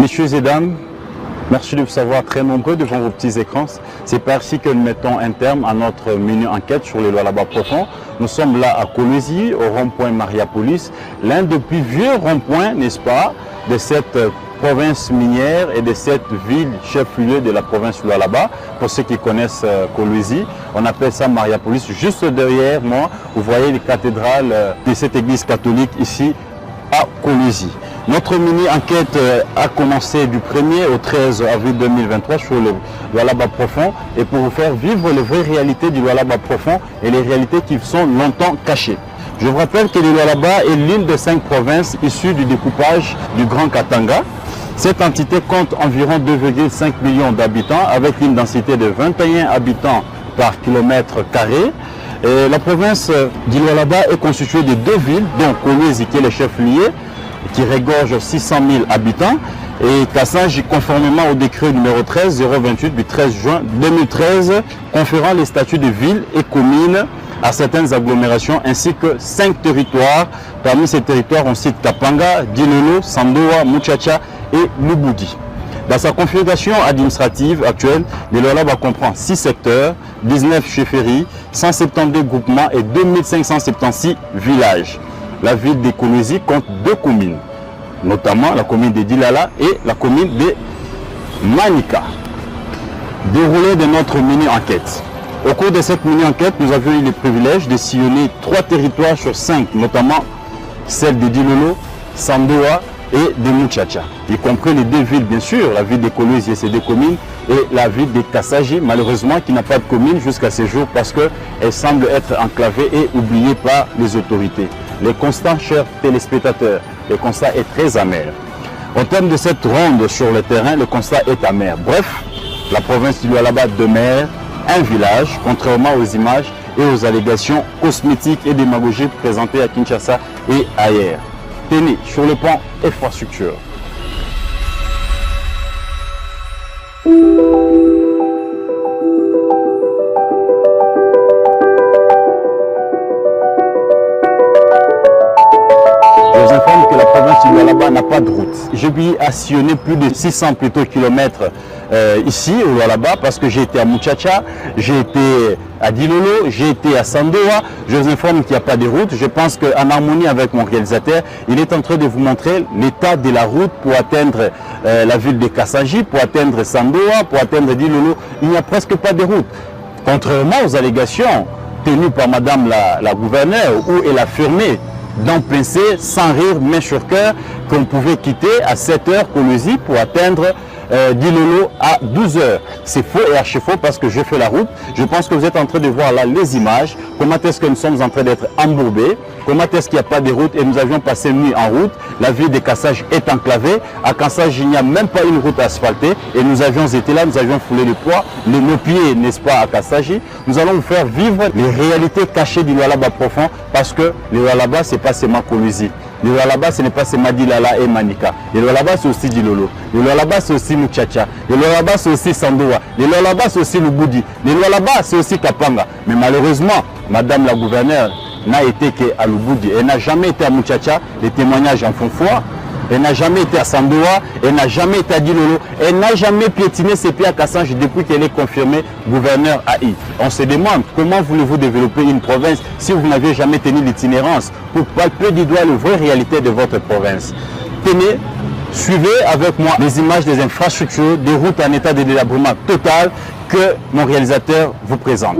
Messieurs et dames, merci de vous savoir très nombreux devant vos petits écrans. C'est par ici que nous mettons un terme à notre mini enquête sur les Lualaba profonds. Nous sommes là à Kolwezi, au rond-point Mariapolis, l'un des plus vieux ronds-points, n'est-ce pas, de cette province minière et de cette ville chef-lieu de la province Lualaba. Pour ceux qui connaissent Kolwezi, on appelle ça Mariapolis. Juste derrière moi, vous voyez les cathédrales de cette église catholique ici à Kolwezi. Notre mini-enquête a commencé du 1er au 13 avril 2023 sur le Lualaba profond et pour vous faire vivre les vraies réalités du Lualaba profond et les réalités qui sont longtemps cachées. Je vous rappelle que le Lualaba est l'une des 5 provinces issues du découpage du Grand Katanga. Cette entité compte environ 2,5 millions d'habitants avec une densité de 21 habitants par kilomètre carré. Et la province du Lualaba est constituée de 2 villes, dont Kolwezi qui est le chef-lieu, qui regorge 600 000 habitants, et Kassanji, conformément au décret numéro 13-028 du 13 juin 2013, conférant les statuts de ville et communes à certaines agglomérations, ainsi que 5 territoires. Parmi ces territoires, on cite Kapanga, Dilolo, Sandoa, Muchacha et Lubudi. Dans sa configuration administrative actuelle, le Lualaba comprend 6 secteurs, 19 chefferies, 172 groupements et 2576 villages. La ville de Kolwezi compte 2 communes, notamment la commune de Dilala et la commune de Manika. Déroulé de notre mini-enquête. Au cours de cette mini-enquête, nous avions eu le privilège de sillonner 3 territoires sur 5, notamment celle de Dilolo, Sandoa et de Muchacha, y compris les 2 villes bien sûr, la ville de Kolwezi et ses 2 communes, et la ville de Kassanji, malheureusement qui n'a pas de commune jusqu'à ce jour parce qu'elle semble être enclavée et oubliée par les autorités. Les constats, chers téléspectateurs, le constat est très amer. En termes de cette ronde sur le terrain, le constat est amer. Bref, la province du Lualaba demeure un village, contrairement aux images et aux allégations cosmétiques et démagogiques présentées à Kinshasa et ailleurs. Tenez, sur le plan infrastructure. N'a pas de route. J'ai pu sillonner plus de 600 kilomètres ici au Lualaba parce que j'ai été à Muchacha, j'ai été à Dilolo, j'ai été à Sandoa. Je vous informe qu'il n'y a pas de route. Je pense qu'en harmonie avec mon réalisateur, il est en train de vous montrer l'état de la route pour atteindre la ville de Kassanji, pour atteindre Sandoa, pour atteindre Dilolo. Il n'y a presque pas de route. Contrairement aux allégations tenues par Madame la gouverneure où elle a affirmé dans Pincé, sans rire, main sur cœur, qu'on pouvait quitter à 7 h Kolwezi pour atteindre Dilolo à 12 h. C'est faux et archi faux parce que je fais la route. Je pense que vous êtes en train de voir là les images, comment est-ce que nous sommes en train d'être embourbés, comment est-ce qu'il n'y a pas de route et nous avions passé une nuit en route. La ville de Kassanji est enclavée. À Kassanji, il n'y a même pas une route asphaltée et nous avions été là, nous avions foulé le poids, nos pieds, n'est-ce pas, à Kassanji. Nous allons vous faire vivre les réalités cachées du Lualaba profond parce que le Lualaba, ce n'est pas seulement Kolwezi. Le Lualaba, ce n'est pas seulement Dilala et Manika. Le Lualaba, c'est aussi Dilolo. Le Lualaba, c'est aussi Muchacha. Le Lualaba, c'est aussi Sandoa. Le Lualaba, c'est aussi Lubudi. Le Lualaba, c'est aussi Kapanga. Mais malheureusement, Madame la gouverneure n'a été qu'à Lubudi. Elle n'a jamais été à Muchacha. Les témoignages en font foi. Elle n'a jamais été à Sandoa, elle n'a jamais été à Dilolo, elle n'a jamais piétiné ses pieds à Kassanji depuis qu'elle est confirmée gouverneur AI. On se demande comment voulez-vous développer une province si vous n'avez jamais tenu l'itinérance pour palper du doigt les vraies réalités de votre province. Tenez, suivez avec moi les images des infrastructures, des routes en état de délabrement total que mon réalisateur vous présente.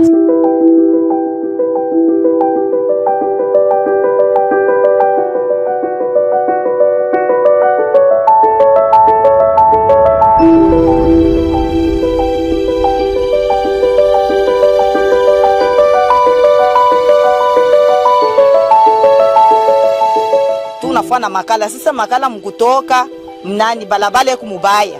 Na makala sasa, makala mkutoka mnani balabala kumubaya,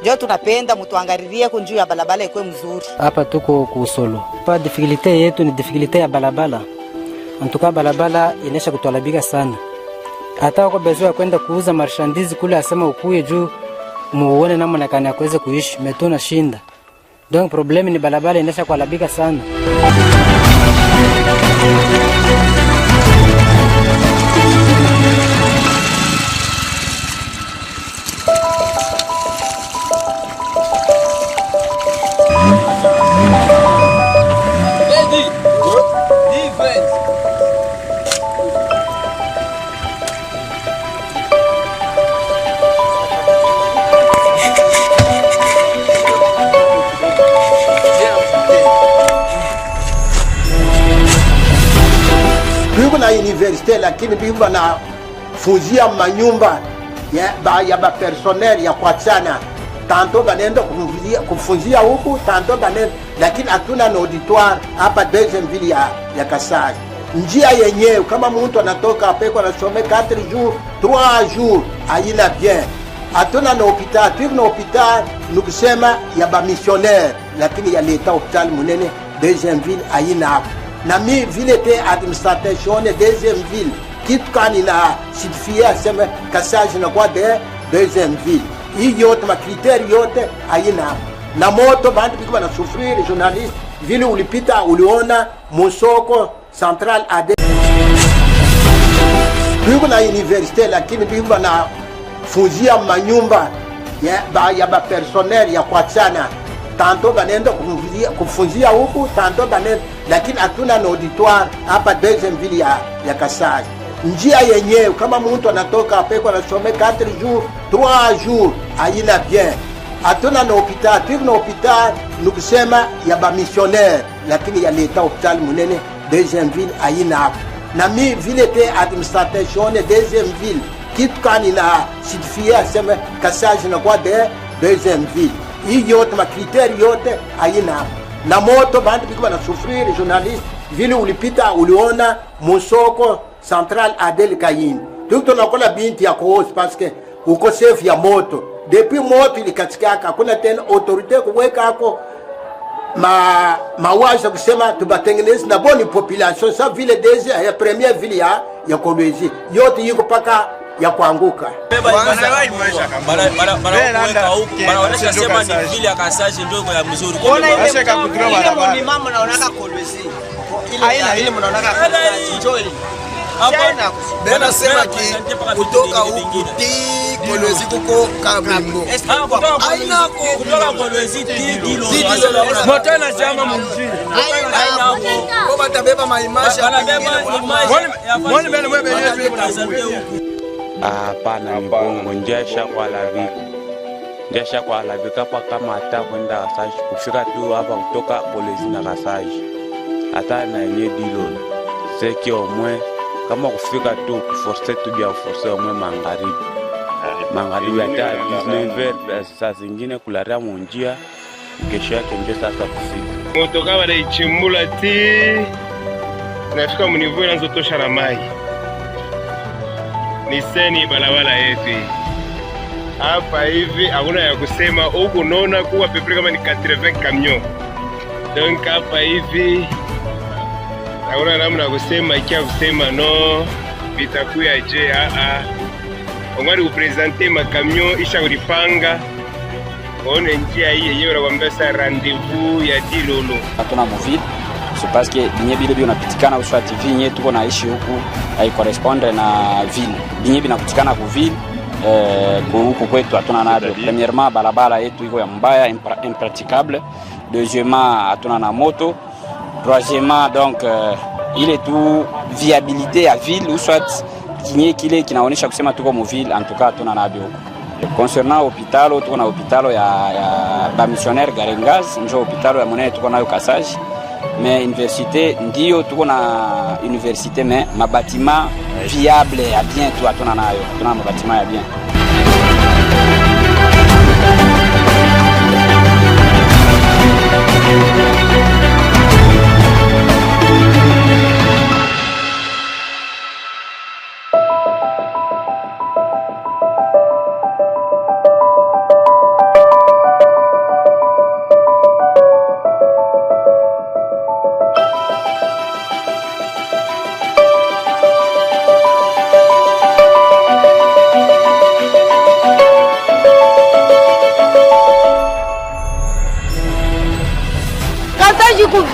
ndio tunapenda mtuangalilie kunjuu ya balabala ikuwe mzuri. Hapa tuko kusolo pa difficulty yetu ni difficulty ya balabala. Antuka balabala inesha kutwalabika sana, hata uko bezo kwenda kuuza marchandise kule asema ukuye juu muone namna kana ya kuweza kuishi metuna shinda. Donc problem ni balabala inesha kualabika sana. universite lakini biva na funzia manyumba ya ba personnel ya kwachana tanto banenda kufunzia huku tanto banenda, lakini hatuna na auditoire hapa deuxième ville ya Kasai. Njia yenyewe kama mtu anatoka apeko anasome 4 jours 3 jours haina bien. Hatuna na hopital, tu na hopital nukusema ya ba missionnaire lakini ya leta hopital munene deuxième ville haina hapo. Na mi vile te administration deuxième ville kitu kani na certifié asema Kasai na kwa deuxième ville. Hii yote makriteri yote haina hapo. Na moto bantu biko bana souffrir journaliste vile ulipita uliona Musoko Central AD. Biko na universite lakini biko bana funzia manyumba ya ba personnel ya kwachana tanto banenda kufunzia huku tanto banenda, lakini hatuna na auditoire hapa deuxième ville ya Kasai. Njia yenyewe kama mtu anatoka apeko anasome 4 jours 3 jours haina bien. Hatuna na hopital, tu na hopital nukusema ya ba missionnaire lakini ya leta hopital munene deuxième ville haina hapo. Na mi vile te administration deuxième ville kitu kani na certifié asema Kasai na kwa deuxième ville. Hii yote makriteri yote haina hapo. Na moto bantu biko bana souffrir journaliste vile ulipita uliona Musoko Central Adel Kayini. Tukto nakola binti ya kuhosi paske ukosefu ya moto. Depuis moto ilikatikaka hakuna tena autorite kuweka hako mawaza kusema tubatengeneze na boni population sa vile deze ya première ville ya Kolwezi. Yote yiko paka ya kuanguka. Wanaonyesha sema ni vile ya Kasai ndio ya mzuri. Ni mama naonaka Kolwezi. Ile mnaonaka Kasai njoo Bena sema ki kutoka huku ti Kolwezi kuko Kabimbo. Aina kutoka Kolwezi ti Dilo. Moto na chama mjini. Kwa batabeba maimasha. Mwone bena mwebe yetu. Hapana, ni bongo. Njesha kwa lavika pa kama hata kwenda Kasai kufika tu hapa kutoka Kolwezi na Kasai hata na yenye Dilo seki omwe kama kufika tu kuforce tu bia force omwe magharibi hata 19h saa zingine kularia monjia kesho yake ndio sasa kufika moto kama na ichimbula ti nafika mnivu inaanza tosha na mai ni seni balabala yetu hapa hivi hakuna ya kusema huko naona kuwa pepe kama ni 80 camion donc hapa hivi hakuna namna kusema ikia kusema no vitakuya je ongari kupresente makamion isha ulipanga one njia hii yenyewe nakwambia sa rendez-vous ya Dilolo. Hatuna movile c'est parce que binye bile binapitikana kwa TV yenyewe tuko naishi huku hai correspondre na ville binye binapitikana ku ville huku kwetu hatuna nado. Premièrement balabala yetu iko ya mbaya impraticable, deuxièmement hatuna na moto, troisièmement donc il est tout viabilité à ville ou soit kinye kile kinaonesha kusema tuko mu ville en tout cas tuna nabio. Concernant hôpital tuko na hôpital ya ba missionnaire Garengaz njo hôpital ya monene tuko nayo Kasai, mais université ndio tuko na université mais ma bâtiment viable ya bien tu atuna nayo tuna ma bâtiment ya bien.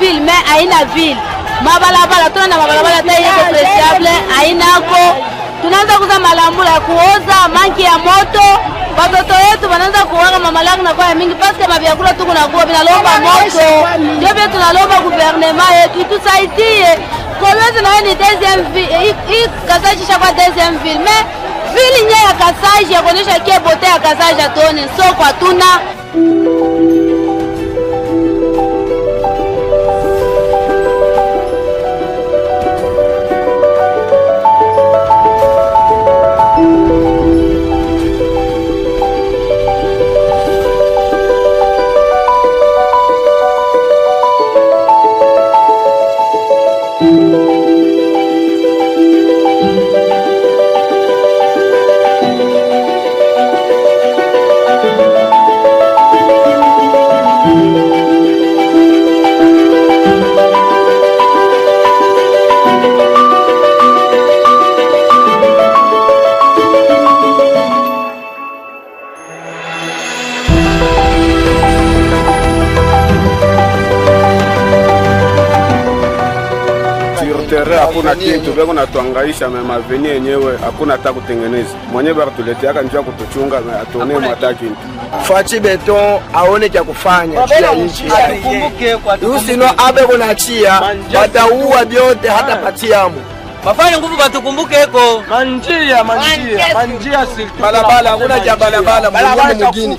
Ville mais haina ville mabalabala tuna na mabalabala tayari presiable hainako tunaanza kuza malambula ya kuoza manki ya moto watoto wetu wanaanza kuoga mamalaku na kwa mingi paske mavyakula tuko na kuwa binalomba moto ndio pia tunalomba gouvernement yetu itusaidie Kolwezi na ni deuxième ville hii Kasai shakwa deuxième ville mais ville nye ya Kasai ya kuonyesha kie bote ya Kasai atone soko hatuna. kintu beko natuangaisha mema veni yenyewe hakuna hata kutengeneza. Mwenyewe bakatuleteaka njia kutuchunga atone hata kintu. Fachi beton aone cha kufanya chia nchi. Atukumbuke kwa usino abe kunachia bataua vyote hata patiamu. Mafanya nguvu batukumbuke eko. Manjia sirtu. Balabala hakuna cha balabala mwingine.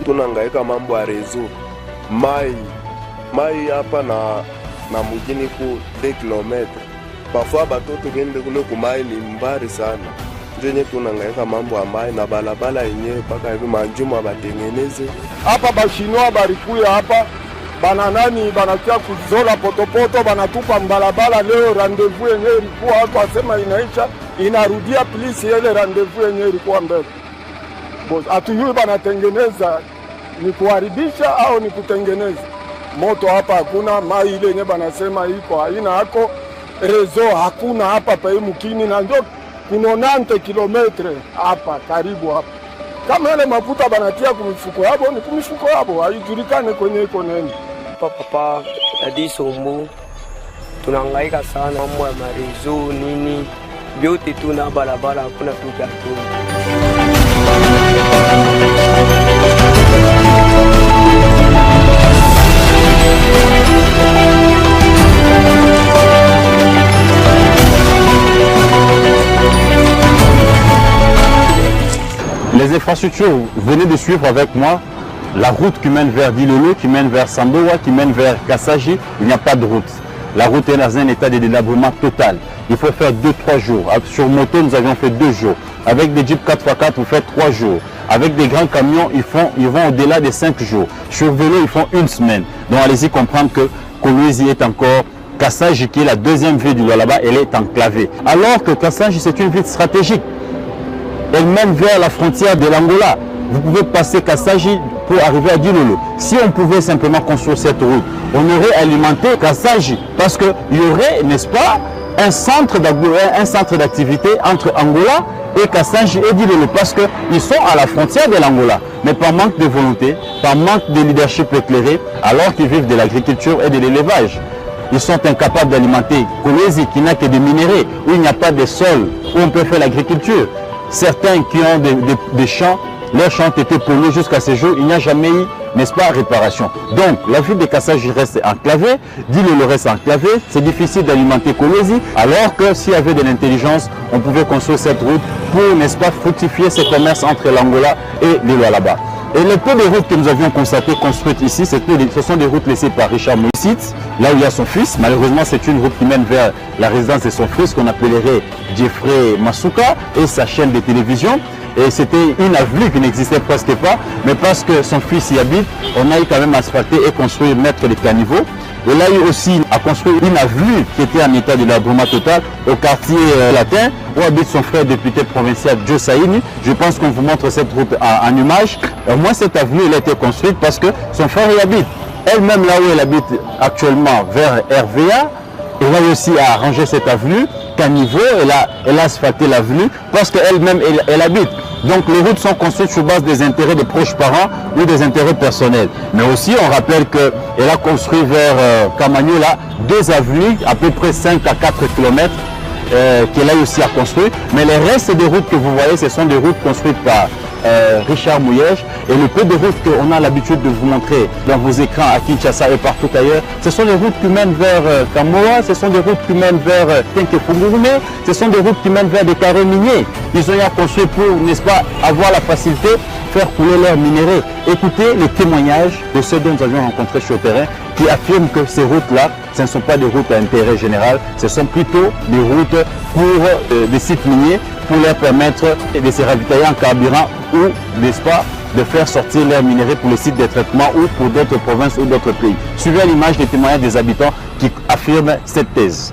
Tunangaika mambo ya rezo mai hapa na mjini ku 2 kilometre parfois batoto kende kule kumai ni mbari sana. Njenye tunangaika mambo ya mai na balabala yenyewe paka hivi manjuma batengeneze hapa. Bashinwa barikuya hapa bananani banatia kuzola potopoto banatupa mbalabala. Leo rendezvous yenyewe ilikuwa hapo asema inaisha inarudia polisi ile rendezvous yenyewe ilikuwa mbele. Hatujui banatengeneza ni kuharibisha au ni kutengeneza. Moto hapa hakuna, mai ile yenyewe banasema iko haina hako, rezo hakuna hapa pa mkini na ndio kuna 90 kilometre hapa karibu hapa. Kama ile mafuta banatia kumifuko yabo ni kumifuko yabo, haijulikane kwenye iko nini. Papa Adisombo tunahangaika sana mambo ya marezo nini vyote tuna barabara hakuna tuja tu. Les infrastructures, vous venez de suivre avec moi la route qui mène vers Dilolo, qui mène vers Sandowa, qui mène vers Kassaji. Il n'y a pas de route. La route est dans un état de délabrement total. Il faut faire 2-3 jours. Sur moto, nous avions fait 2 jours. Avec des jeeps 4x4, vous faites 3 jours. Avec des grands camions, ils vont au-delà des 5 jours. Sur vélo, ils font 1 semaine. Donc allez-y comprendre que Kolwezi est encore... Kassaji, qui est la deuxième ville du Lualaba, elle est enclavée. Alors que Kassaji, c'est une ville stratégique. Elle mène vers la frontière de l'Angola. Vous pouvez passer Kassaji pour arriver à Dilolo. Si on pouvait simplement construire cette route, on aurait alimenté Kassaji. Parce qu'il y aurait, n'est-ce pas, un centre d'activité entre Angola et Kassaji et Dilolo. Parce qu'ils sont à la frontière de l'Angola. Mais par manque de volonté, par manque de leadership éclairé, alors qu'ils vivent de l'agriculture et de l'élevage. Ils sont incapables d'alimenter Kolwezi qui n'a que des minéraux, où il n'y a pas de sol, où on peut faire l'agriculture. Certains qui ont des champs, leurs champs ont été pollués jusqu'à ce jour, il n'y a jamais eu, n'est-ce pas, réparation. Donc, la ville de Kassaji reste enclavée, Dilolo reste enclavé, c'est difficile d'alimenter Kolwezi, alors que s'il y avait de l'intelligence, on pouvait construire cette route pour, n'est-ce pas, fructifier ce commerce entre l'Angola et le Lualaba. Et le peu de routes que nous avions constatées construites ici, ce sont des routes laissées par Richard Moïsitz, là où il y a son fils. Malheureusement, c'est une route qui mène vers la résidence de son fils, qu'on appellerait Jeffrey Masuka, et sa chaîne de télévision. Et c'était une avenue qui n'existait presque pas, mais parce que son fils y habite, on a eu quand même asphalté et construit, mettre les caniveaux. Et là, il y a aussi à construire une avenue qui était en état de délabrement total au quartier latin où habite son frère député provincial Joe Saini. Je pense qu'on vous montre cette route en image. Au moins, cette avenue elle a été construite parce que son frère y habite. Elle-même, là où elle habite actuellement, vers RVA, elle a aussi arrangé cette avenue, caniveau, elle a asphalté l'avenue parce qu'elle-même, elle habite. Donc les routes sont construites sur base des intérêts des proches parents ou des intérêts personnels. Mais aussi on rappelle qu'elle a construit vers Kamanyola 2 avenues, à peu près 5 à 4 km qu'elle a aussi à construire. Mais les restes des routes que vous voyez, ce sont des routes construites par Richard Mouyège, et le peu de routes qu'on a l'habitude de vous montrer dans vos écrans à Kinshasa et partout ailleurs, ce sont des routes qui mènent vers Kamoa, ce sont des routes qui mènent vers Tenkefungurume, ce sont des routes qui mènent vers des carrés miniers. Ils ont eu à construire pour, n'est-ce pas, avoir la facilité de faire couler leurs minéraux. Écoutez les témoignages de ceux dont nous avions rencontré sur le terrain qui affirment que ces routes-là, ce ne sont pas des routes à intérêt général, ce sont plutôt des routes pour des sites miniers, pour leur permettre de se ravitailler en carburant ou, n'est-ce pas, de faire sortir leurs minéraux pour les sites de traitement ou pour d'autres provinces ou d'autres pays. Suivez l'image des témoignages des habitants qui affirment cette thèse.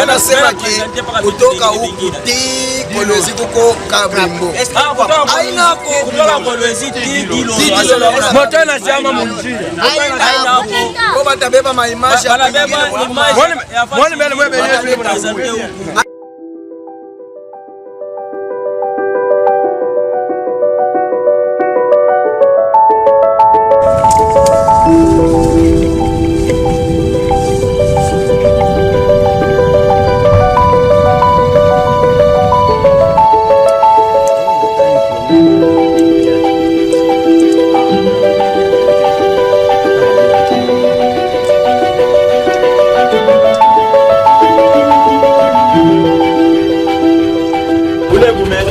Nasema kutoka huku ti Kolwezi kuko Kabrimbo. Aina kutoka Kolwezi ti Dilo. Moto na chama munjia. Aina hapo. Kwa batabeba maimasha. Banabeba imaji. Mwone mbele mwe benyewe.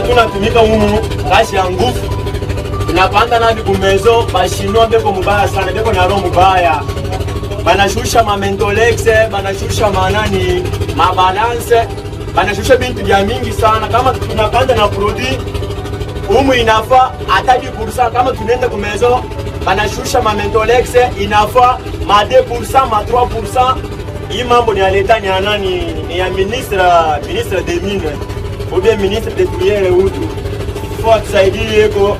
Tunatumika humu kazi ya nguvu, tunapanda na vigumezo bashinwa beko mubaya sana, beko na roho mubaya, banashusha mamentolexe, banashusha manani mabalance, banashusha bintu vya mingi sana. Kama tunapanda na produit humu inafa hata 10%, kama tunaenda kumezo banashusha mamentolexe inafa ma 2% ma 3%. Hii mambo ni aleta ni anani ni ya ministre des mines ou bien ministre de Tumiere Utu. Faut atusaidie yeko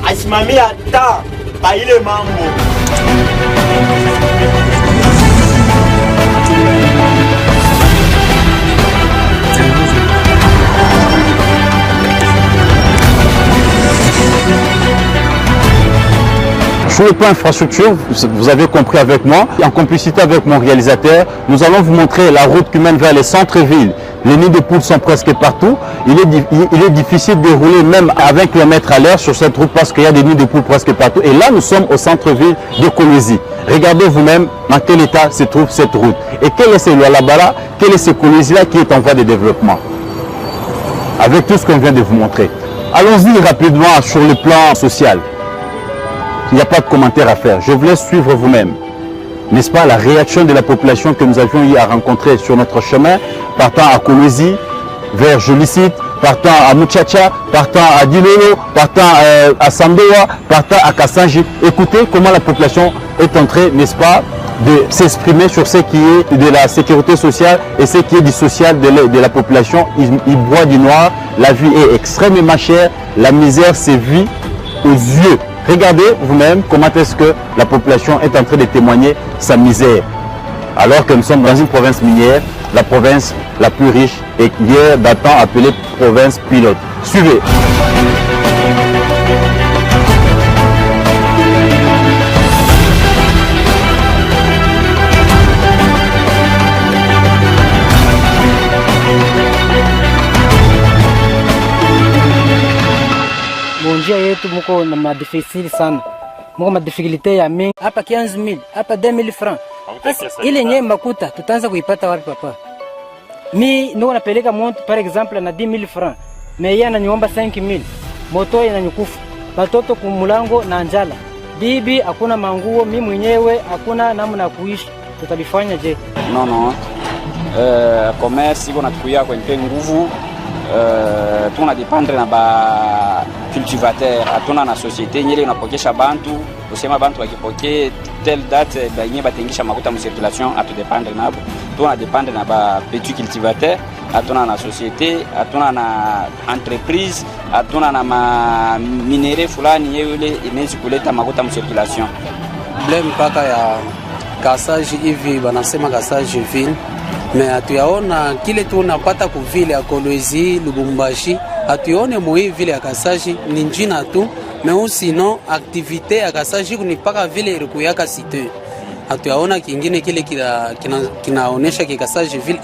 asimamia ta pa ile mambo. Sur le plan infrastructure, vous avez compris avec moi, en complicité avec mon réalisateur, nous allons vous montrer la route qui mène vers les centres-villes. Les nids de poules sont presque partout. Il est difficile de rouler même à 20 km à l'heure sur cette route parce qu'il y a des nids de poules presque partout. Et là, nous sommes au centre-ville de Kolwezi. Regardez vous-même dans quel état se trouve cette route. Et quel est ce Lualabala, quel est ce Kolwezi-là qui est en voie de développement. Avec tout ce qu'on vient de vous montrer. Allons-y rapidement sur le plan social. Il n'y a pas de commentaire à faire. Je vous laisse suivre vous-même. N'est-ce pas la réaction de la population que nous avions eu à rencontrer sur notre chemin, partant à Kolwezi, vers Jolicite, partant à Muchacha, partant à Dilolo, partant à Sandoa, partant à Kassanji. Écoutez comment la population est en train, n'est-ce pas, de s'exprimer sur ce qui est de la sécurité sociale et ce qui est du social de la population. Ils boivent du noir, la vie est extrêmement chère, la misère se vit aux yeux. Regardez vous-même comment est-ce que la population est en train de témoigner sa misère. Alors que nous sommes dans une province minière, la province la plus riche et hier datant appelée province pilote. Suivez. Njia yetu muko na madifisili sana, muko madifikulite ya mingi. Hapa 15,000, hapa 2,000 francs. Ile nye makuta tutaanza kuipata wapi papa? Mi niko napeleka montu par exemple na 10,000 francs, meya ananiomba 5,000. Moto inanyukufu, batoto kumulango na njala, bibi hakuna manguo, mi mwenyewe hakuna namna ya kuishi. Tutalifanya je? Non. Commerce iko natukuya kwa nguvu. Tuna dependre na ba cultivateur, atuna na société nyele unapokesha bantu, usema bantu wakipokee telle date benye batengisha makuta mu circulation, atu dependre nabo. Tuna dependre na ba petit cultivateur hatuna na societe, hatuna na entreprise, hatuna na minere fulani yule inaweza kuleta makuta mcirculation. Blame mpaka ya Kasai hivi banasema Kasai ville, mais hatuyaona kile tunapata ku ville ya Kolwezi, Lubumbashi, hatuone moi ville ya Kasai ni njina tu, mais sinon activité ya Kasai ni mpaka ville ilikuyaka cité. Hatuyaona kingine kile kinaonesha Kasai ville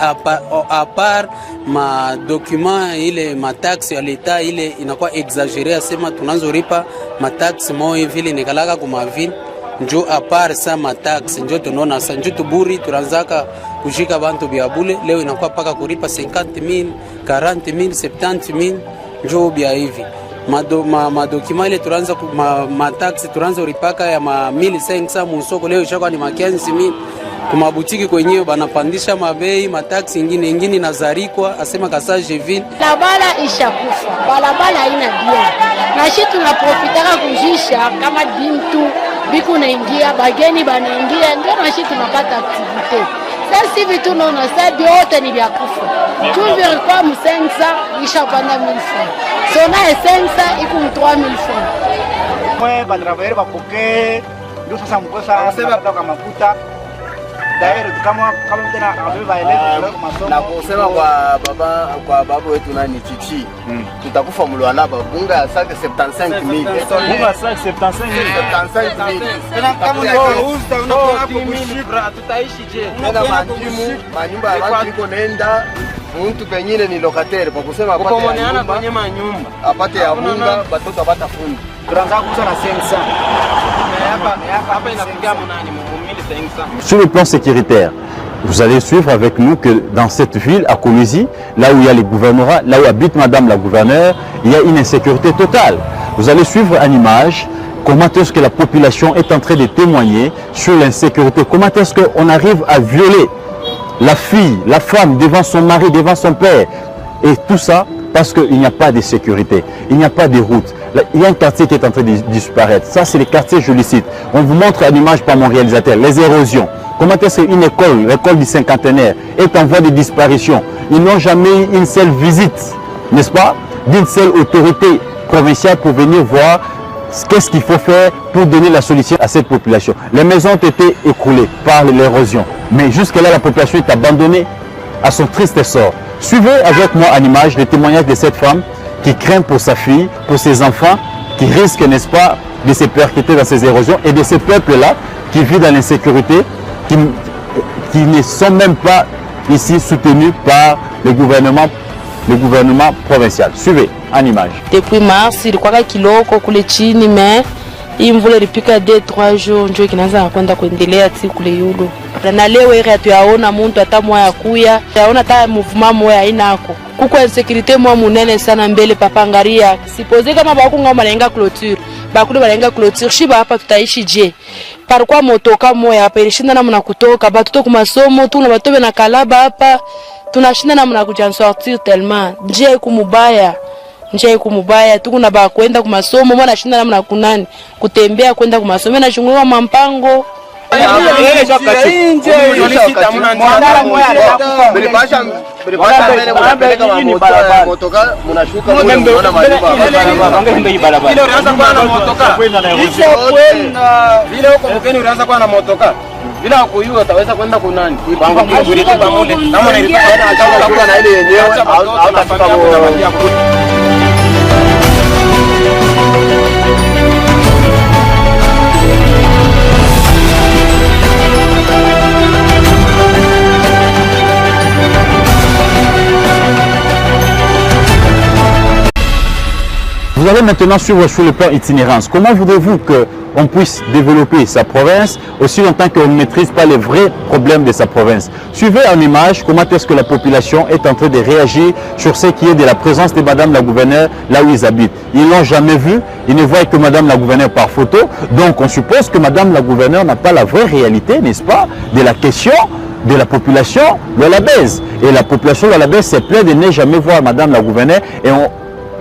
a part ma document ile ma taxe ya leta ile inakuwa exagéré, asema tunazoripa ma taxe moi ville nikalaka kuma ville njo a part sa ma taxe njo tunaona sa njo tuburi turanzaka kushika bantu bya bule leo inakuwa paka kuripa 50,000 40,000 70,000 njo bya hivi madokima ile turanza ma taxi turanza uripaka ya ma 1500 musoko leo ishaka ni ma 15,000 kuma butiki kwenyewe banapandisha mabei mataxi ingine nazarikwa asema Kasai ville barabara ishakufa, barabara haina bien na shi tunaprofitaka kujisha kama bintu biku naingia bageni banaingia ndio na shi tunapata activite. Sasa hivi tunaona sasa yote ni vya kufa. Chumvi ilikuwa msensa ishapanda 1000 francs. Sona esensa iko 3000 francs. Mwe badrabayer bapoke ndio sasa mkosa kama mafuta. Daire kama tena abeba eleza na kusema kwa babu wetu nani Chichi tutakufa mlwala bunga ya 75,000 bunga 75,000 tena kama unaona hapo kushibra tutaishi je tena manyumba ya watu iko nenda mtu pengine ni locataire kwa kusema apate manyumba apate ya bunga batoto apata fundi tunaanza kuuza na sensa hapa inapiga mnani. Sur le plan sécuritaire, vous allez suivre avec nous que dans cette ville, à Kolwezi, là où il y a les gouvernorats, là où habite Madame la gouverneure, il y a une insécurité totale. Vous allez suivre en image comment est-ce que la population est en train de témoigner sur l'insécurité. Comment est-ce qu'on arrive à violer la fille, la femme devant son mari, devant son père. Et tout ça parce qu'il n'y a pas de sécurité, il n'y a pas de route. Il y a un quartier qui est en train de disparaître. Ça, c'est le quartier, je le cite. On vous montre à l'image par mon réalisateur, les érosions. Comment est-ce qu'une école, l'école du cinquantenaire, est en voie de disparition? Ils n'ont jamais eu une seule visite, n'est-ce pas, d'une seule autorité provinciale pour venir voir qu'est-ce qu'il faut faire pour donner la solution à cette population. Les maisons ont été écroulées par l'érosion. Mais jusque-là, la population est abandonnée à son triste sort. Suivez avec moi en image le témoignage de cette femme qui craint pour sa fille, pour ses enfants, qui risque, n'est-ce pas, de se percuter dans ces érosions, et de ce peuple-là qui vit dans l'insécurité, qui ne sont même pas ici soutenus par le gouvernement provincial. Suivez en image. Depuis mars, ilikuwa kiloko kule chini, mais hii mvula ilipika 2-3 jours ndio kinaanza kwenda kuendelea ti kule yudo. Na leo ile hatuyaona mtu hata moya kuya, taona hata movement moya inako. Kuko insécurité mwa munene sana mbele papa ngaria. Sipoze kama bakunga malenga clôture. Bakule balenga clôture shiba hapa tutaishi je. Parkwa motoka moya hapa ilishinda namna kutoka batoto ku masomo tu na batobe na kalaba hapa. Tunashinda namna kuja sortir tellement. Je kumubaya. Nje kumubaya tu kuna ba kwenda ku masomo mwana shinda namna kunani kutembea kwenda ku masomo na shungulwa mampango. Bila kuyua utaweza kwenda kunani? Kama unailipia na ile yenyewe hautafika Vous allez maintenant suivre sur le plan itinérance. Comment voudrez-vous qu'on puisse développer sa province aussi longtemps qu'on ne maîtrise pas les vrais problèmes de sa province? Suivez en image comment est-ce que la population est en train de réagir sur ce qui est de la présence de Madame la gouverneure là où ils habitent. Ils ne l'ont jamais vue, ils ne voient que Madame la gouverneure par photo. Donc on suppose que Madame la gouverneure n'a pas la vraie réalité, n'est-ce pas, de la question de la population de la baisse. Et la population de la baisse s'est plainte de ne jamais voir Madame la gouverneure et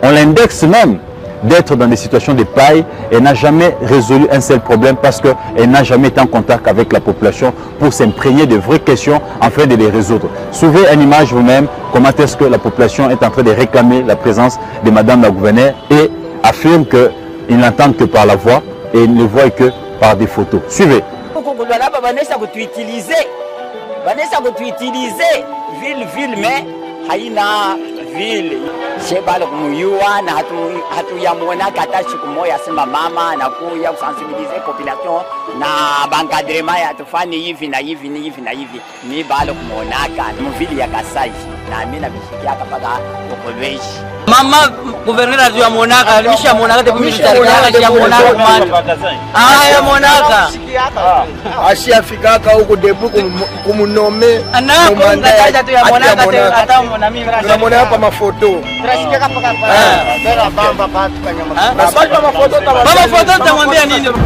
on l'indexe même d'être dans des situations de paille. Elle n'a jamais résolu un seul problème parce qu'elle n'a jamais été en contact avec la population pour s'imprégner de vraies questions afin de les résoudre. Souvez une image vous-même, comment est-ce que la population est en train de réclamer la présence de Madame la gouverneure et affirme qu'ils n'entendent que par la voix et ils ne voient que par des photos. Suivez. Ville, mais haina ville shebala kumuyua na hatuyamwona hata siku moja, sema mama anakuya kusensibiliser population na bankadrema ya tufanye hivi na hivi na hivi na hivi, ni bado kumwonaka mvili ya Kasai na mimi nabishikia mpaka Kolwezi. Mama gouverneur atuyamwonaka alishamwonaka tekumishitarika ya mwonaka kumanda ya mwonaka ashiafikaka huko debu kumunome anamwonaka hata mwana mimi tunamwona hapa mafoto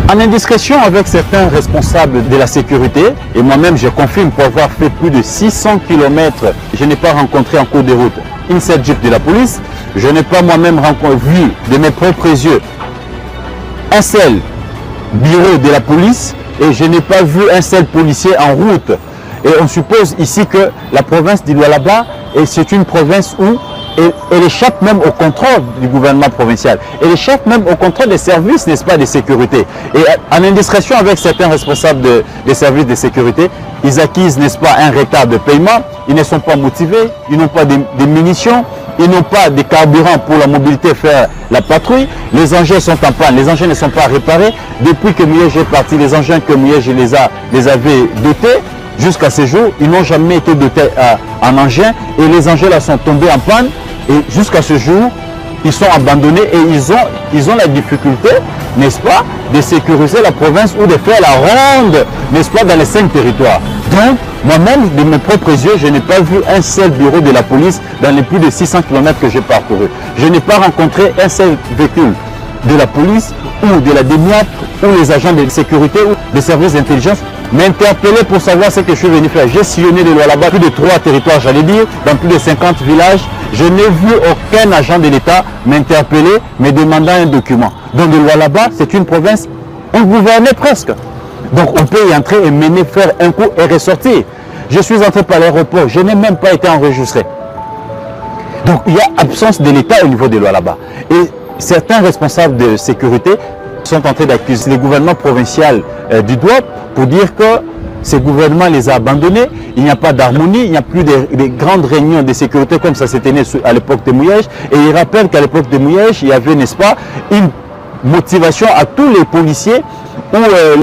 En indiscrétion avec certains responsables de la sécurité, et moi-même je confirme pour avoir fait plus de 600 km, je n'ai pas rencontré en cours de route une seule jeep de la police, je n'ai pas moi-même vu de mes propres yeux un seul bureau de la police et je n'ai pas vu un seul policier en route. Et on suppose ici que la province du Lualaba, c'est une province où elle échappe même au contrôle du gouvernement provincial. Elle échappe même au contrôle des services, n'est-ce pas, de sécurité. Et en indiscrétion avec certains responsables des services de sécurité, ils acquisent, n'est-ce pas, un retard de paiement. Ils ne sont pas motivés, ils n'ont pas de munitions, ils n'ont pas de carburant pour la mobilité faire la patrouille. Les engins sont en panne, les engins ne sont pas réparés. Depuis que Mouyej est parti, les engins que Mouyej les avait dotés, jusqu'à ce jour, ils n'ont jamais été dotés en engin et les engins là sont tombés en panne et jusqu'à ce jour, ils sont abandonnés et ils ont la difficulté, n'est-ce pas, de sécuriser la province ou de faire la ronde, n'est-ce pas, dans les 5 territoires. Donc, moi-même, de mes propres yeux, je n'ai pas vu un seul bureau de la police dans les plus de 600 km que j'ai parcouru. Je n'ai pas rencontré un seul véhicule de la police ou de la DENIAP ou les agents de sécurité ou des services d'intelligence m'interpeller pour savoir ce que je suis venu faire. J'ai sillonné le Lualaba, plus de 3 territoires, j'allais dire, dans plus de 50 villages. Je n'ai vu aucun agent de l'État m'interpeller, me demandant un document. Donc le Lualaba, c'est une province, on gouvernait presque. Donc on peut y entrer et mener, faire un coup et ressortir. Je suis entré par l'aéroport, je n'ai même pas été enregistré. Donc il y a absence de l'État au niveau de Lualaba. Et certains responsables de sécurité sont en train d'accuser le gouvernement provincial du doigt pour dire que ce gouvernement les a abandonnés, il n'y a pas d'harmonie, il n'y a plus de grandes réunions de sécurité comme ça s'était né à l'époque de Mouyej. Et il rappelle qu'à l'époque de Mouyej, il y avait, n'est-ce pas, une motivation à tous les policiers ou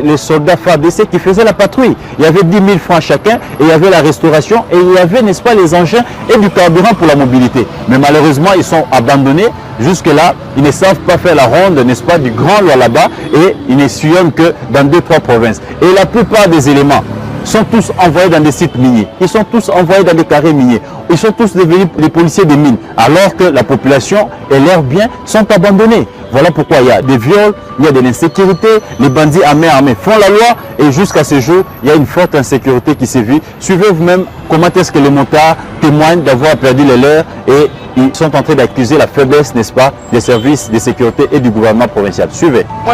les soldats FARDC qui faisaient la patrouille. Il y avait 10 000 francs chacun et il y avait la restauration et il y avait, n'est-ce pas, les engins et du carburant pour la mobilité. Mais malheureusement, ils sont abandonnés. Jusque-là, ils ne savent pas faire la ronde, n'est-ce pas, du Grand Lualaba et ils ne sillonnent que dans 2-3 provinces. Et la plupart des éléments sont tous envoyés dans des sites miniers. Ils sont tous envoyés dans des carrés miniers. Ils sont tous devenus des policiers des mines. Alors que la population et leurs biens sont abandonnés. Voilà pourquoi il y a des viols, il y a de l'insécurité, les bandits armés font la loi et jusqu'à ce jour, il y a une forte insécurité qui sévit. Suivez vous-même comment est-ce que les motards témoignent d'avoir perdu les leurs et ils sont en train d'accuser la faiblesse, n'est-ce pas, des services de sécurité et du gouvernement provincial. Suivez. Oui.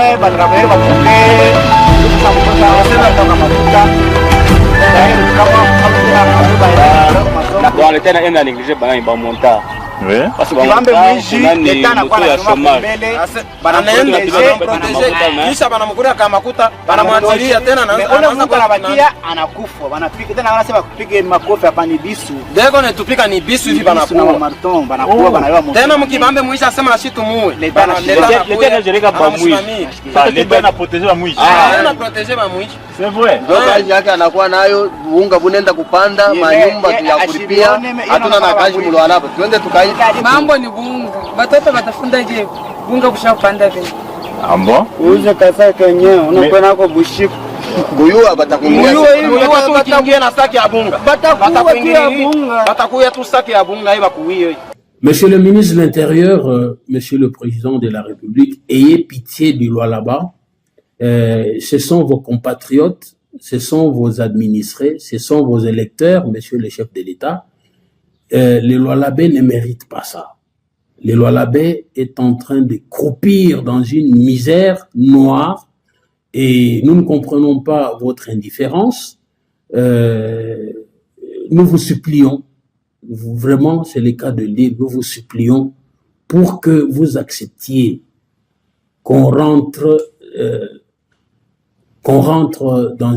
Kibambe mwishi etana kwa na mbele kisha banamkuta kama makuta banamwatilia tena na mtu anabakia anakufa banapika tena wanasema kupige makofi hapa ni bisu dego ne tupika ni bisu hivi banakuwa marton banakuwa banawa tena mkibambe mwishi asema na shitu muwe leta jereka ba mwishi leta na protéger ba mwishi na protéger ba mwishi c'est vrai ndio kazi yake anakuwa nayo unga bunenda kupanda manyumba ya kulipia hatuna na kazi mlo alaba twende tukai mambo ni bunga batoto batafunda je bunga kushapanda vile ambo uze kasa kenyewe unakwenda nako bushiku Guyua batakuingia batakuingia na saki ya bunga batakuya tu saki ya bunga iba kuwiyo. Monsieur le ministre de l'Intérieur, Monsieur le Président de la République, ayez pitié du Lualaba. Ce sont vos compatriotes, ce sont vos administrés, ce sont vos électeurs, Monsieur le chef de l'État. Les Lualabais ne méritent pas ça. le Lualaba est en train de croupir dans une misère noire et nous ne comprenons pas votre indifférence. Nous vous supplions, vraiment c'est le cas de le dire, nous vous supplions pour que vous acceptiez qu'on rentre dans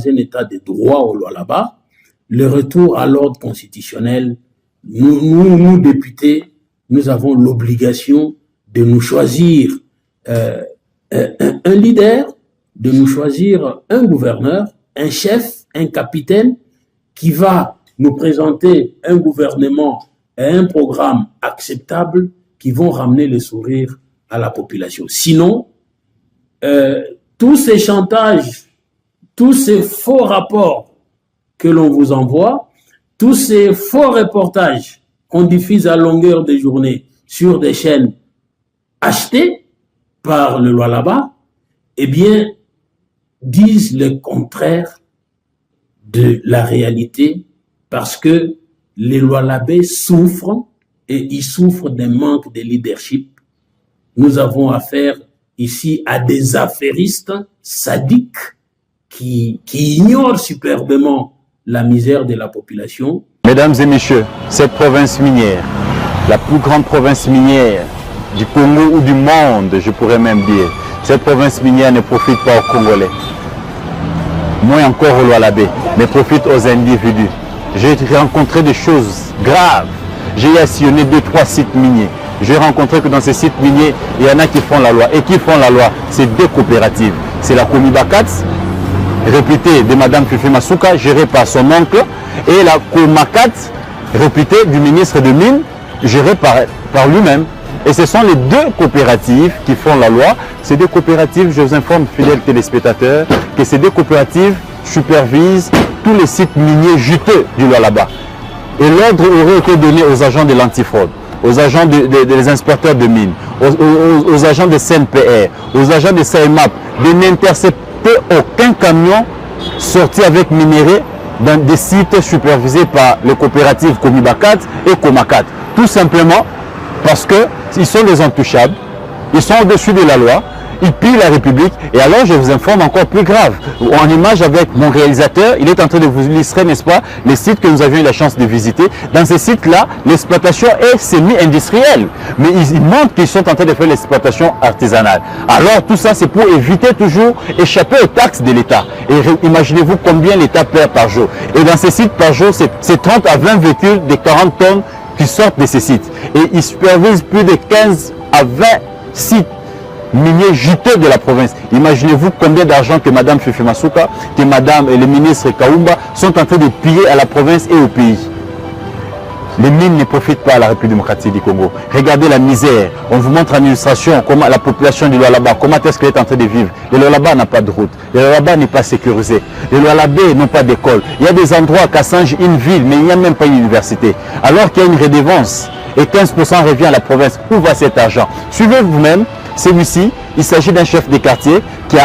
un état de droit au Lualaba, le retour à l'ordre constitutionnel. Nous, députés, nous avons l'obligation de nous choisir un leader, de nous choisir un gouverneur, un chef, un capitaine qui va nous présenter un gouvernement et un programme acceptable qui vont ramener le sourire à la population. Sinon, tous ces chantages, tous ces faux rapports que l'on vous envoie, tous ces faux reportages qu'on diffuse à longueur de journée sur des chaînes achetées par le Lualaba, eh bien, disent le contraire de la réalité parce que les Lualabais souffrent et ils souffrent d'un manque de leadership. Nous avons affaire ici à des affairistes sadiques qui ignorent superbement la misère de la population. Mesdames et messieurs, cette province minière, la plus grande province minière du Congo ou du monde, je pourrais même dire, cette province minière ne profite pas aux Congolais, moins encore aux Lualabais, mais profite aux individus. J'ai rencontré des choses graves. J'ai sillonné 2-3 sites miniers. J'ai rencontré que dans ces sites miniers, il y en a qui font la loi. Et qui font la loi, c'est deux coopératives. C'est la Komibakat, réputée de Madame Fifi Masuka, gérée par son oncle, et la Komakat, réputée du ministre de Mines, gérée par lui-même. Et ce sont les deux coopératives qui font la loi. Ces deux coopératives, je vous informe, fidèles téléspectateurs, que ces deux coopératives supervisent tous les sites miniers juteux du Lualaba. Et l'ordre aurait été donné aux agents de l'antifraude, aux agents des inspecteurs de mines, aux agents de CNPR, aux agents de CEMAP, de n'intercepter aucun camion sorti avec minerai dans des sites supervisés par les coopératives Komibakat et Komakat. Tout simplement parce qu'ils sont des intouchables, ils sont au-dessus de la loi, ils pillent la République. Et alors je vous informe encore plus grave, en image avec mon réalisateur, il est en train de vous illustrer, n'est-ce pas, les sites que nous avions eu la chance de visiter. Dans ces sites-là, l'exploitation est semi-industrielle, mais ils montrent qu'ils sont en train de faire l'exploitation artisanale. Alors tout ça, c'est pour éviter toujours échapper aux taxes de l'État. Et imaginez-vous combien l'État perd par jour. Et dans ces sites par jour, c'est 30 à 20 véhicules de 40 tonnes qui sortent de ces sites. Et ils supervisent plus de 15 à 20 sites miniers juteux de la province. Imaginez-vous combien d'argent que Madame Fifi Masuka, que Madame et le ministre Kaumba sont en train de piller à la province et au pays. Les mines ne profitent pas à la République démocratique du Congo. Regardez la misère. On vous montre en illustration comment la population du Lualaba, comment est-ce qu'elle est en train de vivre. Le Lualaba n'a pas de route. Le Lualaba n'est pas sécurisé. Le Lualaba n'ont pas d'école. Il y a des endroits à Kassange, une ville, mais il n'y a même pas une université. Alors qu'il y a une redevance et 15% revient à la province. Où va cet argent? Suivez vous-même. Celui-ci, il s'agit d'un chef de quartier qui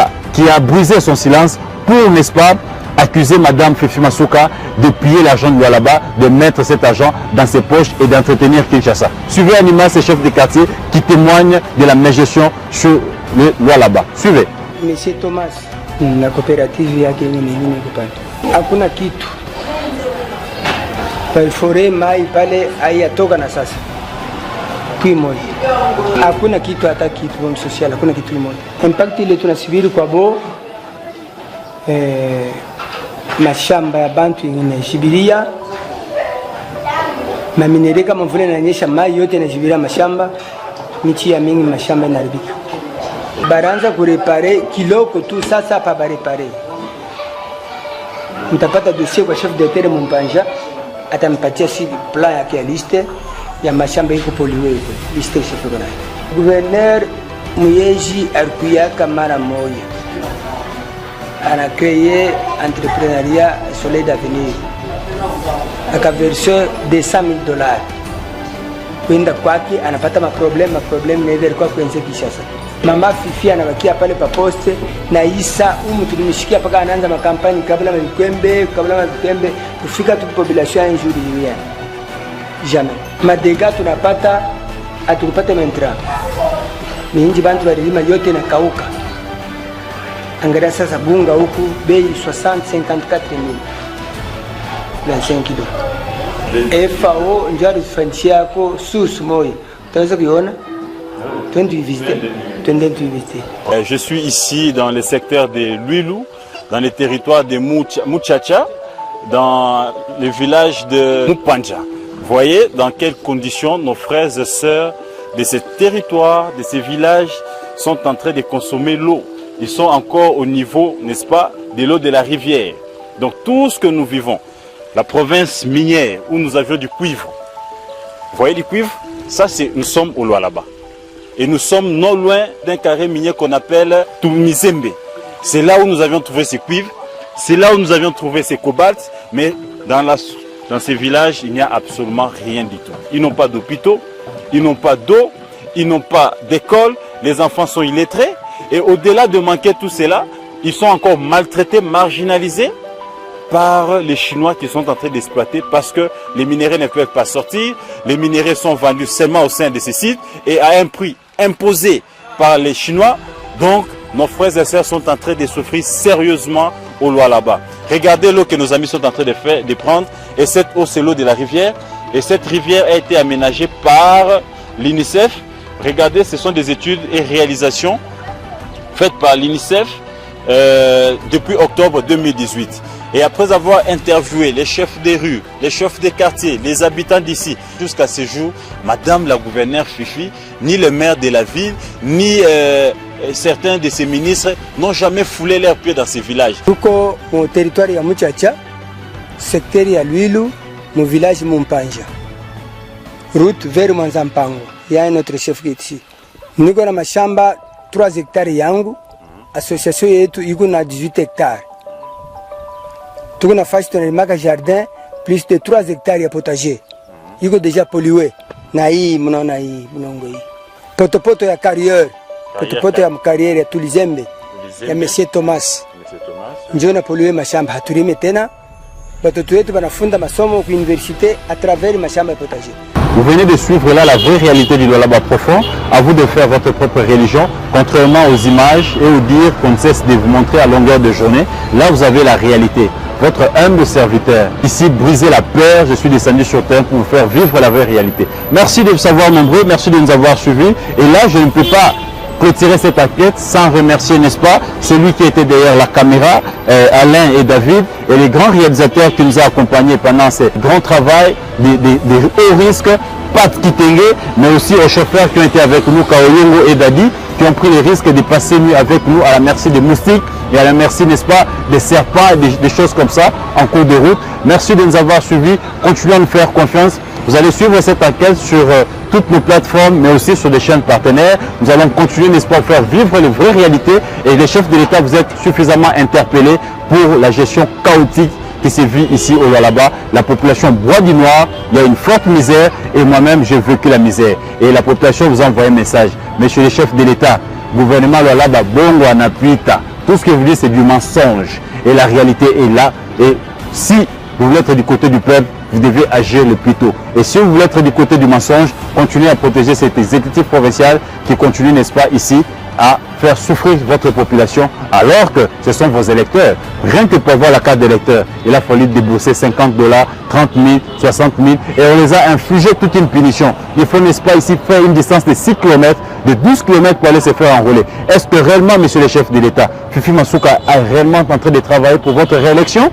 a brisé son silence pour, n'est-ce pas, accuser Madame Fifi Masuka de piller l'argent du Lualaba, de mettre cet argent dans ses poches et d'entretenir Kinshasa. Suivez Anima, ce chef de quartier qui témoigne de la mégestion sur le Lualaba. Suivez. Monsieur Thomas, la coopérative yake nini kupata. Hakuna kitu. Palifore mai pale ayatoka na sasa. Moja. Hakuna kitu hata kitu kwa social, hakuna kitu moja. Impact ile tunasubiri kwa bo mashamba ya bantu yenye shibiria maminere kama mvula inanyesha mai yote yanashibiria mashamba, michi ya mingi mashamba inaharibika. Baranza kurepare kiloko tu sasa hapa barepare. Mtapata dossier kwa chef de terre Mumpanja, atampatia si plan yake ya liste ya mashamba iko poliwe iko liste shifika nayo. Gouverneur Muyeji alikuya mara moja, ana créé entrepreneuriat Soleil d'avenir, akaverse $200,000 kwenda kwake, anapata maproblème ndio alikuwa kwenye Kinshasa. Mama Fifi anabakia pale pa poste na Isa tulimshikia paka anaanza makampani kabla Mkwembe kufika tu population ya injuri. Jamais. Madega tunapata atukupata mentra minji bantu walilima yote na kauka. Angalia sasa bunga huku bei 60-54,000 25 kilo. FAO ndio alifanyia yako susu moyo. Tunaweza kuiona? Twende visiter. Je suis ici dans le secteur de Luilou, dans le territoire de Muchacha, dans le village de Mupanja. Vous voyez dans quelles conditions nos frères et sœurs de ce territoire, de ces villages, sont en train de consommer l'eau. Ils sont encore au niveau, n'est-ce pas, de l'eau de la rivière. Donc tout ce que nous vivons, la province minière où nous avions du cuivre, vous voyez du cuivre, ça c'est, nous sommes au Lualaba. Et nous sommes non loin d'un carré minier qu'on appelle Toumizembe. C'est là où nous avions trouvé ces cuivres, c'est là où nous avions trouvé ces cobaltes, mais dans ces villages, il n'y a absolument rien du tout. Ils n'ont pas d'hôpitaux, ils n'ont pas d'eau, ils n'ont pas d'école, les enfants sont illettrés. Et au-delà de manquer tout cela, ils sont encore maltraités, marginalisés par les Chinois qui sont en train d'exploiter parce que les minéraux ne peuvent pas sortir. Les minéraux sont vendus seulement au sein de ces sites et à un prix imposé par les Chinois. Donc, nos frères et sœurs sont en train de souffrir sérieusement au Lualaba. Regardez l'eau que nos amis sont en train de prendre. Et cette eau, c'est l'eau de la rivière. Et cette rivière a été aménagée par l'UNICEF. Regardez, ce sont des études et réalisations faites par l'UNICEF depuis octobre 2018. Et après avoir interviewé les chefs des rues, les chefs des quartiers, les habitants d'ici, jusqu'à ce jour, Madame la gouverneure Fifi, ni le maire de la ville, ni certains de ses ministres n'ont jamais foulé leurs pieds dans ces villages. Tuko mu territoire ya Muchacha, secteur ya Luilu, mu village Mumpanja. Route vers Mwanzampango, il y a notre chef qui est ici. Niko na mashamba 3 hectares yangu, association yetu iko na 18 hectares. Tuko na fasi tunalimaka jardin plus de 3 hectares ya potager. Iko déjà pollué. Na hii mnaona hii mnongo hii. Potopoto ya carrière. Potopoto ya carrière ya Tulizembe. Ya Monsieur Thomas. Ndio na pollué mashamba haturime tena. Batoto wetu banafunda masomo ku université à travers mashamba ya potager. Vous venez de suivre là la vraie réalité du Lualaba profond. À vous de faire votre propre religion, contrairement aux images et aux dires qu'on ne cesse de vous montrer à longueur de journée. Là, vous avez la réalité. Votre humble serviteur. Ici, briser la peur, je suis descendu sur terre pour vous faire vivre la vraie réalité. Merci de vous savoir nombreux, merci de nous avoir suivis. Et là, je ne peux pas clôturer cette enquête sans remercier, n'est-ce pas, celui qui était derrière la caméra, Alain et David, et les grands réalisateurs qui nous ont accompagnés pendant ce grand travail, des hauts risques, Pat Kitenge, mais aussi aux chauffeurs qui ont été avec nous, Kaoyongo et Dadi, qui ont pris les risques de passer nuit avec nous à la merci des moustiques et à la merci, n'est-ce pas, des serpents et des choses comme ça en cours de route. Merci de nous avoir suivis. Continuez à nous faire confiance. Vous allez suivre cette enquête sur toutes nos plateformes, mais aussi sur des chaînes partenaires. Nous allons continuer, n'est-ce pas, à faire vivre les vraies réalités. Et les chefs de l'État, vous êtes suffisamment interpellés pour la gestion chaotique qui se vit ici au Lualaba. La population boit du noir, il y a une forte misère et moi-même j'ai vécu la misère. Et la population vous envoie un message. Messieurs les chefs de l'État, gouvernement Lualaba, bongo anapuita, tout ce que vous dites c'est du mensonge. Et la réalité est là. Et si vous voulez être du côté du peuple, vous devez agir le plus tôt. Et si vous voulez être du côté du mensonge, continuez à protéger cet exécutif provincial qui continue, n'est-ce pas, ici, à faire souffrir votre population alors que ce sont vos électeurs. Rien que pour avoir la carte d'électeur, il a fallu débourser $50, 30 000, 60 000 et on les a infligé toute une punition. Il faut, n'est-ce pas, ici faire une distance de 6 km, de 12 km pour aller se faire enrôler. Est-ce que réellement, monsieur le chef de l'État, Fifi Masuka est réellement en train de travailler pour votre réélection?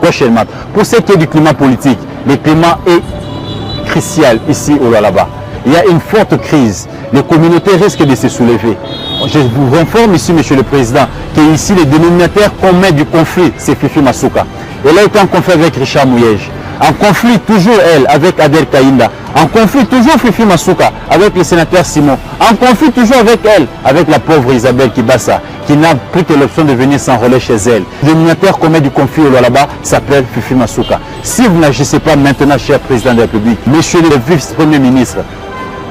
Prochainement. Pour ce qui est du climat politique, le climat est crucial ici au Lualaba. Il y a une forte crise. Les communautés risquent de se soulever. Je vous informe ici, monsieur le président, qu'ici, le dénominateur commun du conflit, c'est Fifi Masuka. Elle a été en conflit avec Richard Mouyej. En conflit toujours elle avec Adel Kaïnda. En conflit toujours Fifi Masuka avec le sénateur Simon. En conflit toujours avec elle, avec la pauvre Isabelle Kibassa, qui n'a pris que l'option de venir s'enrôler chez elle. Le dénominateur commun du conflit au Lualaba s'appelle Fifi Masuka. Si vous n'agissez pas maintenant, cher président de la République, monsieur le vice-premier ministre,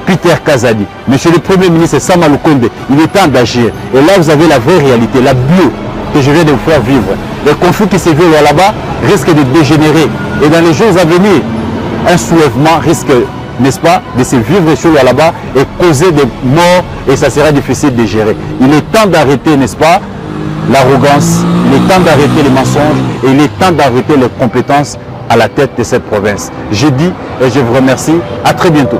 Peter Kazadi, monsieur le premier ministre Sama Lukonde, il est temps d'agir. Et là, vous avez la vraie réalité, la bio que je viens de vous faire vivre. Le conflit qui se vit là-bas risque de dégénérer. Et dans les jours à venir, un soulèvement risque n'est-ce pas, de se vivre sur là-bas et causer des morts et ça sera difficile de gérer. Il est temps d'arrêter, n'est-ce pas, l'arrogance, il est temps d'arrêter les mensonges et il est temps d'arrêter les compétences à la tête de cette province. Je dis et je vous remercie. À très bientôt.